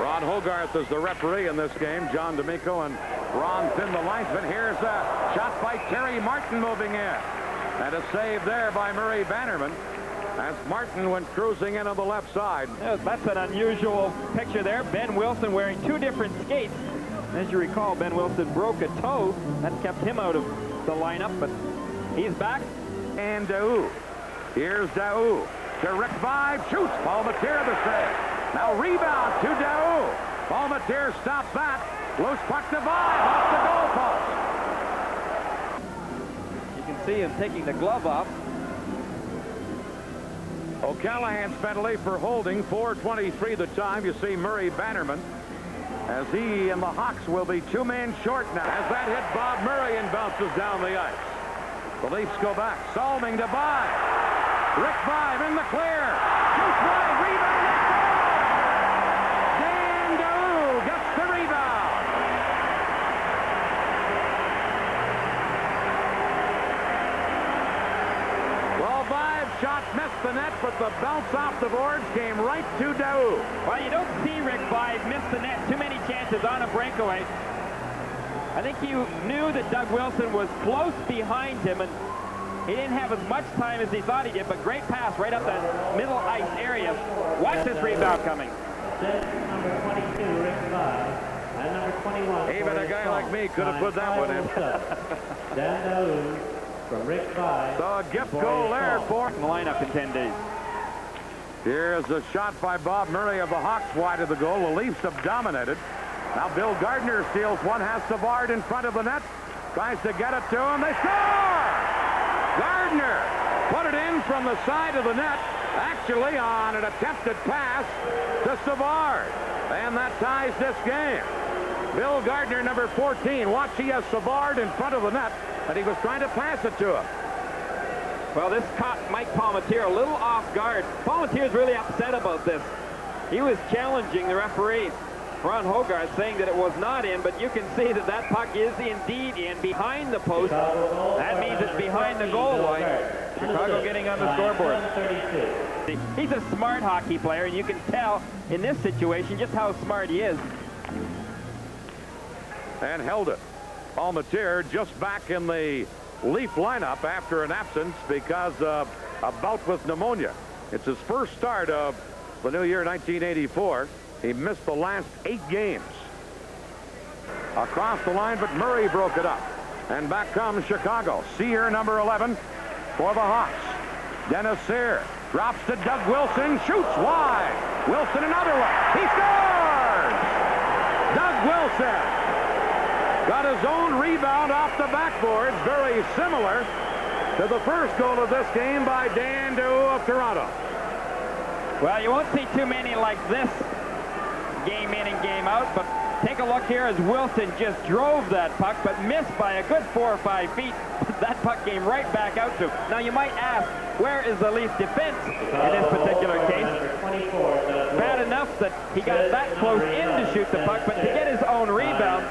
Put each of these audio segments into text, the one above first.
Ron Hogarth is the referee in this game. John D'Amico and Ron Finn, the linesman. Here's a shot by Terry Martin moving in. And a save there by Murray Bannerman as Martin went cruising in on the left side. Yeah, that's an unusual picture there. Ben Wilson wearing two different skates. As you recall, Ben Wilson broke a toe. That kept him out of the lineup, but he's back. And Daou. Here's Daou to Rick Vibe. Shoots. Palmateer the save. Now rebound to Daou. Palmateer stops that. Loose puck to Vibe off the goalpost. You can see him taking the glove off. O'Callahan's penalty for holding. 4:23 the time. You see Murray Bannerman as he and the Hawks will be two men short now. As that hit Bob Murray and bounces down the ice. The Leafs go back. Salming to Vibe. Rick Vibe in the clear. Shoots Vibe. Rebound. Dan Daou gets the rebound. Well, Vibe shot missed the net, but the bounce off the boards came right to Daou. Well, you don't see Rick Vibe miss the net too many chances on a breakaway. I think he knew that Doug Wilson was close behind him, and he didn't have as much time as he thought he did, but great pass right up that middle ice area. Watch this rebound coming. Number 22, Rick Vibe, and number 21. Even a guy like me could have put that one in. Dan Daou from Rick Vibe. So a gift goal there for the lineup in 10 days. Here's a shot by Bob Murray of the Hawks wide of the goal. The Leafs have dominated. Now Bill Gardner steals one, has Savard in front of the net. Tries to get it to him. They score! Gardner put it in from the side of the net, actually on an attempted pass to Savard. And that ties this game. Bill Gardner, number 14. Watch, he has Savard in front of the net, and he was trying to pass it to him. Well, this caught Mike Palmateer a little off guard. Palmateer's really upset about this. He was challenging the referee, Ron Hogarth, saying that it was not in, but you can see that that puck is indeed in behind the post. That means it's behind the goal line. Chicago getting on the scoreboard. He's a smart hockey player, and you can tell in this situation just how smart he is. And held it. Palmateer just back in the Leaf lineup after an absence because of a bout with pneumonia. It's his first start of the new year 1984. He missed the last 8 games. Across the line, but Murray broke it up. And back comes Chicago. Sear, number 11, for the Hawks. Dennis Sear drops to Doug Wilson, shoots wide. Wilson another one. He scores! Doug Wilson got his own rebound off the backboards, very similar to the first goal of this game by Dan Daou of Toronto. Well, you won't see too many like this game in and game out, but take a look here as Wilson just drove that puck, but missed by a good 4 or 5 feet. That puck came right back out to him. Now you might ask, where is the Leafs defense in this particular case? Bad enough that he got that close in to shoot the puck, but to get his own rebound,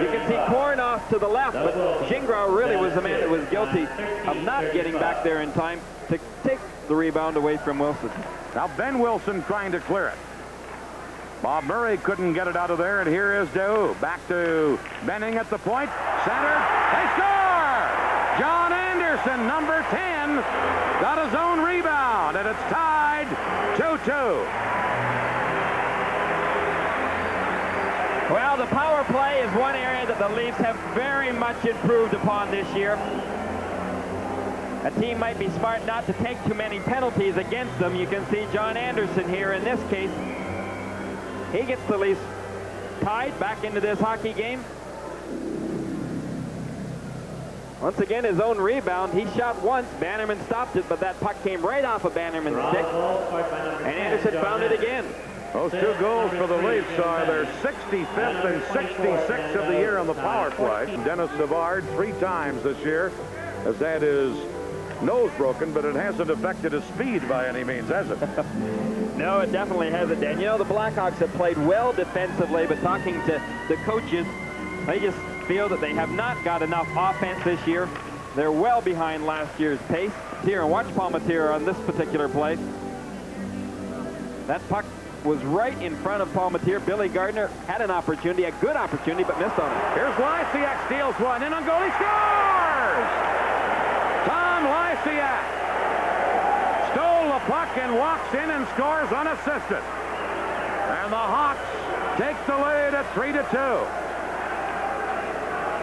you can see Korn off to the left, but Gingras really was the man that was guilty of not getting back there in time to take the rebound away from Wilson. Now Ben Wilson trying to clear it. Bob Murray couldn't get it out of there, and here is Daou. Back to Benning at the point. Center. They score! John Anderson, number 10, got his own rebound, and it's tied 2-2. Well, the power play is one area that the Leafs have very much improved upon this year. A team might be smart not to take too many penalties against them. You can see John Anderson here in this case. He gets the Leafs tied back into this hockey game. Once again, his own rebound. He shot once. Bannerman stopped it, but that puck came right off of Bannerman's stick. And Anderson found it again. Those 2 goals for the Leafs are their 65th and 66th of the year on the power play. Dennis Savard 3 times this year has had his nose broken, but it hasn't affected his speed by any means, has it? No, it definitely hasn't, Dan. You know, the Blackhawks have played well defensively, but talking to the coaches, they just feel that they have not got enough offense this year. They're well behind last year's pace. Here, and watch Palmateer on this particular play. That puck was right in front of Palmateer. Billy Gardner had an opportunity, a good opportunity, but missed on it. Here's Lysiak, steals one, in on goal, he scores! Tom Lysiak stole the puck and walks in and scores unassisted. And the Hawks take the lead at 3-2.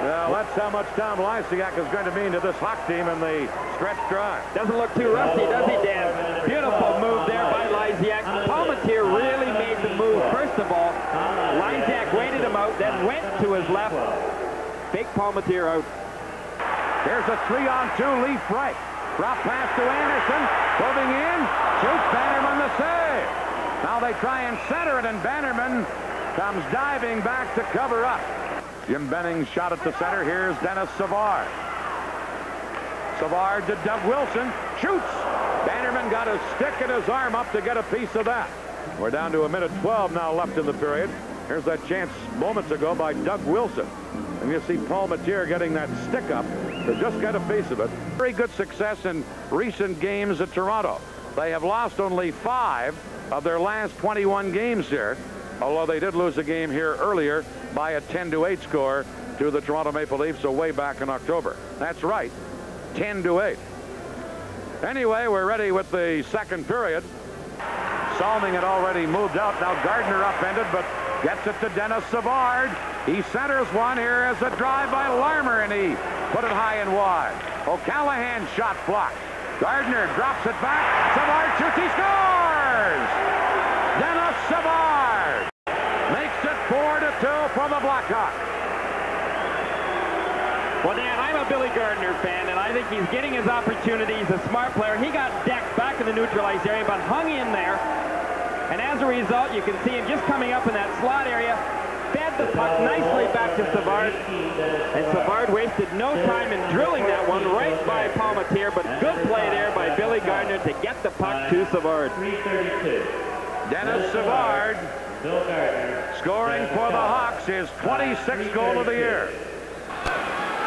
Well, that's how much Tom Lysiak is going to mean to this Hawk team in the stretch drive. Doesn't look too rusty, does he, Dan? Beautiful move there by Lysiak. Palmateer really made the move. First of all, Lysiak waited him out, then went to his left. Fake Palmateer out. Here's a 3-on-2 Leaf right. Drop pass to Anderson. Moving in. Shoots. Bannerman the save. Now they try and center it, and Bannerman comes diving back to cover up. Jim Benning's shot at the center. Here's Dennis Savard. Savard to Doug Wilson. Shoots. Bannerman got his stick and his arm up to get a piece of that. We're down to 1:12 now left in the period. Here's that chance moments ago by Doug Wilson. And you see Palmateer getting that stick up to just get a piece of it. Very good success in recent games at Toronto. They have lost only 5 of their last 21 games here, although they did lose a game here earlier by a 10-8 score to the Toronto Maple Leafs way back in October. That's right, 10-8. Anyway, we're ready with the second period. Salming had already moved out. Now Gardner upended, but gets it to Dennis Savard. He centers one. Here is a drive by Larmer, and he put it high and wide. O'Callahan's shot blocked. Gardner drops it back. Savard shoots. He scores! Dennis Savard makes it 4-2 for the Blackhawks. Well, Dan, I'm a Billy Gardner fan, and I think he's getting his opportunity. He's a smart player. He got decked back in the neutralized area, but hung in there. And as a result, you can see him just coming up in that slot area. Fed the puck nicely back to Savard. And Savard wasted no time in drilling that one right by Palmateer, but good play there by Billy Gardner to get the puck to Savard. 3:32. Dennis Savard Bill Gardner scoring for the Hawks, his 26th goal of the year.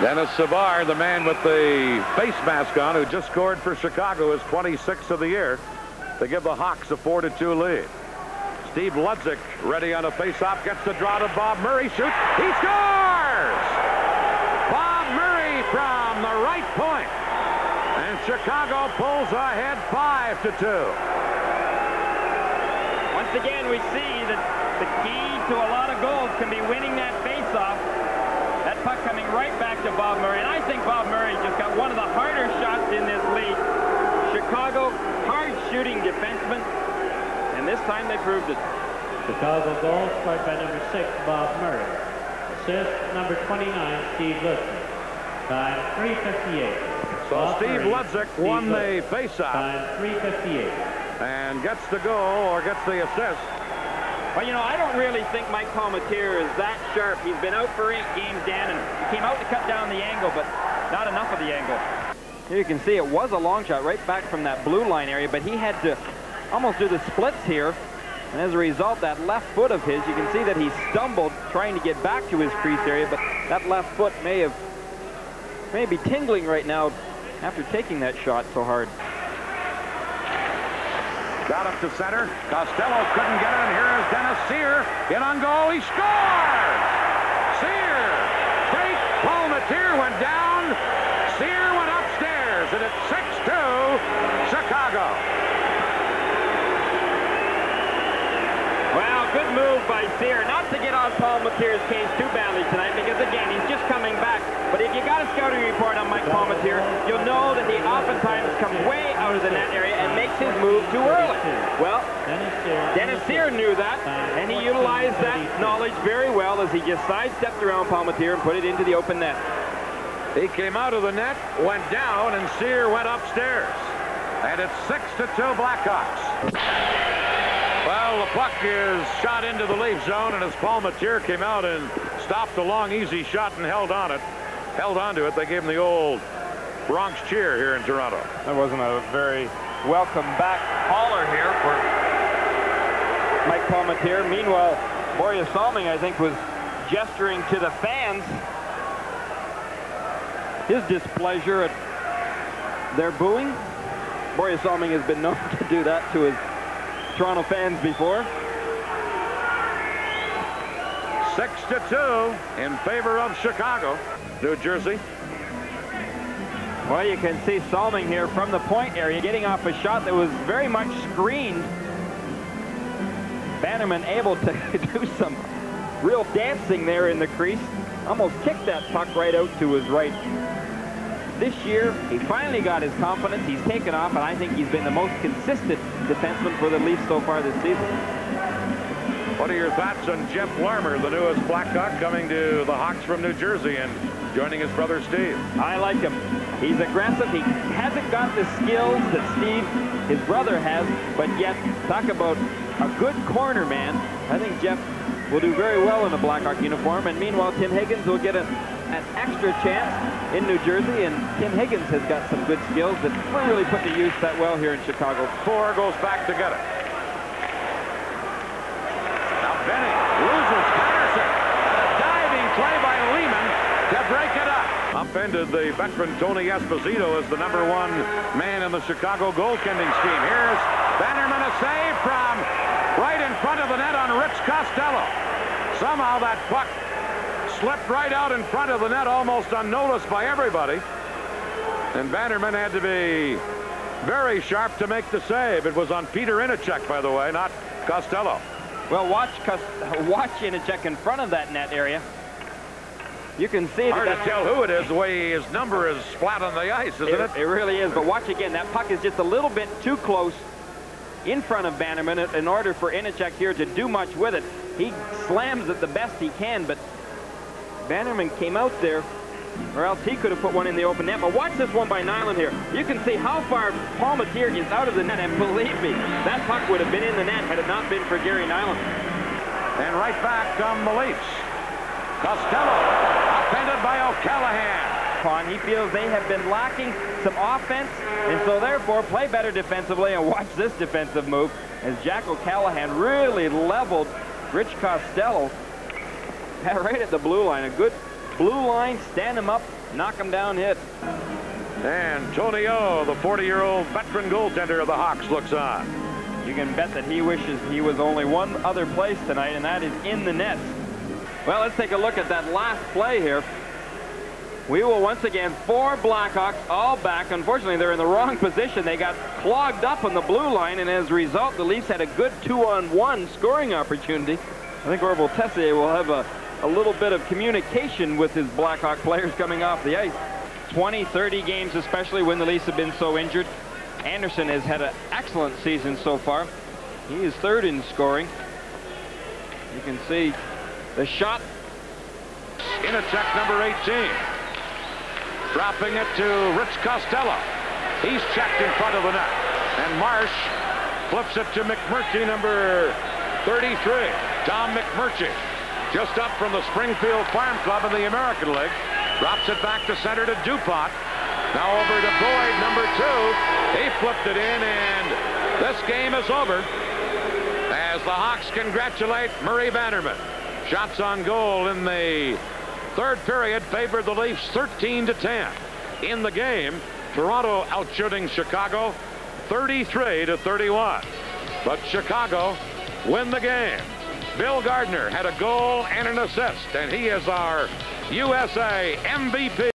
Dennis Savard, the man with the face mask on, who just scored for Chicago, his 26th of the year, to give the Hawks a 4-2 lead. Steve Ludzik ready on a face-off, gets the draw to Bob Murray, shoots, he scores! Bob Murray from the right point, and Chicago pulls ahead 5-2. Once again, we see that the key to a lot of goals can be winning that face-off. That puck coming right back to Bob Murray, and I think Bob Murray just got one of the harder shots in this league. Chicago, hard-shooting defenseman, and this time they proved it. Chicago goal scored by number 6, Bob Murray. Assist number 29, Steve Ludzik. Time 3:58. So Bob Steve Murray, Ludzik Steve won the Ludzik. face-off Time 3:58. and gets the goal or gets the assist. Well, you know, I don't really think Mike Palmateer is that sharp. He's been out for 8 games, Dan, and he came out to cut down the angle, but not enough of the angle. Here you can see it was a long shot right back from that blue line area, but he had to almost do the splits here. And as a result, that left foot of his, you can see that he stumbled trying to get back to his crease area, but that left foot may be tingling right now after taking that shot so hard. Got up to center. Costello couldn't get it, and here is Dennis Sear. In on goal, he scores! Sear! Fake Palmateer went down. Sear went upstairs, and it's 6-2 Chicago. Well, good move by Sear. Not to get on Palmateer's case too badly tonight, because again, he's just coming back. But if you got a scouting report on Mike Palmateer, you'll know that he oftentimes comes way out of the net area and makes his move too early. Well, Dennis Sear knew that, and he utilized that knowledge very well as he just sidestepped around Palmateer and put it into the open net. He came out of the net, went down, and Sear went upstairs. And it's 6-2 Blackhawks. Well, the puck is shot into the Leaf zone, and as Palmateer came out and stopped a long, easy shot and held onto it, they gave him the old Bronx cheer here in Toronto. That wasn't a very welcome back hauler here for Mike Palmateer. Meanwhile, Borje Salming, I think, was gesturing to the fans his displeasure at their booing. Borje Salming has been known to do that to his Toronto fans before. 6-2 in favor of Chicago. New Jersey. Well, you can see Salming here from the point area getting off a shot that was very much screened. Bannerman able to do some real dancing there in the crease. Almost kicked that puck right out to his right. This year, he finally got his confidence. He's taken off, and I think he's been the most consistent defenseman for the Leafs so far this season. What are your thoughts on Jeff Larmer, the newest Blackhawk, coming to the Hawks from New Jersey and joining his brother Steve? I like him. He's aggressive. He hasn't got the skills that Steve, his brother, has, but yet, talk about a good corner man. I think Jeff will do very well in a Blackhawk uniform, and meanwhile, Tim Higgins will get an extra chance in New Jersey, and Tim Higgins has got some good skills that we're really put to use that well here in Chicago. Four goes back to get it. Now Benny loses Patterson. A diving play by Lehman to break it up. Upended the veteran Tony Esposito as the #1 man in the Chicago goaltending scheme. Here's Bannerman, a save from right in front of the net on Rich Costello. Somehow that puck slipped right out in front of the net, almost unnoticed by everybody. And Bannerman had to be very sharp to make the save. It was on Peter Inachek, by the way, not Costello. Well, watch Inachek in front of that net area. You can see hard to tell who it is the way his number is flat on the ice, isn't it? It really is. But watch again. That puck is just a little bit too close in front of Bannerman in order for Inachek here to do much with it. He slams it the best he can, but Bannerman came out there, or else he could have put one in the open net. But watch this one by Nyland here. You can see how far Palmateer is out of the net, and believe me, that puck would have been in the net had it not been for Gary Nyland. And right back come the Leafs. Costello, upended by O'Callaghan. He feels they have been lacking some offense, and so therefore play better defensively. And watch this defensive move as Jack O'Callaghan really leveled Rich Costello right at the blue line. A good blue line, stand him up, knock him down, hit. And Tony O, the 40-year-old veteran goaltender of the Hawks, looks on. You can bet that he wishes he was only one other place tonight, and that is in the net. Well, let's take a look at that last play here. We will once again, 4 Blackhawks all back. Unfortunately, they're in the wrong position. They got clogged up on the blue line, and as a result, the Leafs had a good 2-on-1 scoring opportunity. I think Orville Tessier will have a little bit of communication with his Blackhawk players coming off the ice. 20, 30 games, especially when the Leafs have been so injured. Anderson has had an excellent season so far. He is 3rd in scoring. You can see the shot. Inachek, number 18. Dropping it to Rich Costello. He's checked in front of the net. And Marsh flips it to McMurtry, number 33. Tom McMurtry, just up from the Springfield Farm Club in the American League. Drops it back to center to DuPont. Now over to Boyd, number 2. He flipped it in, and this game is over as the Hawks congratulate Murray Bannerman. Shots on goal in the 3rd period favored the Leafs 13-10. In the game, Toronto outshooting Chicago 33-31. But Chicago win the game. Bill Gardner had a goal and an assist, and he is our USA MVP.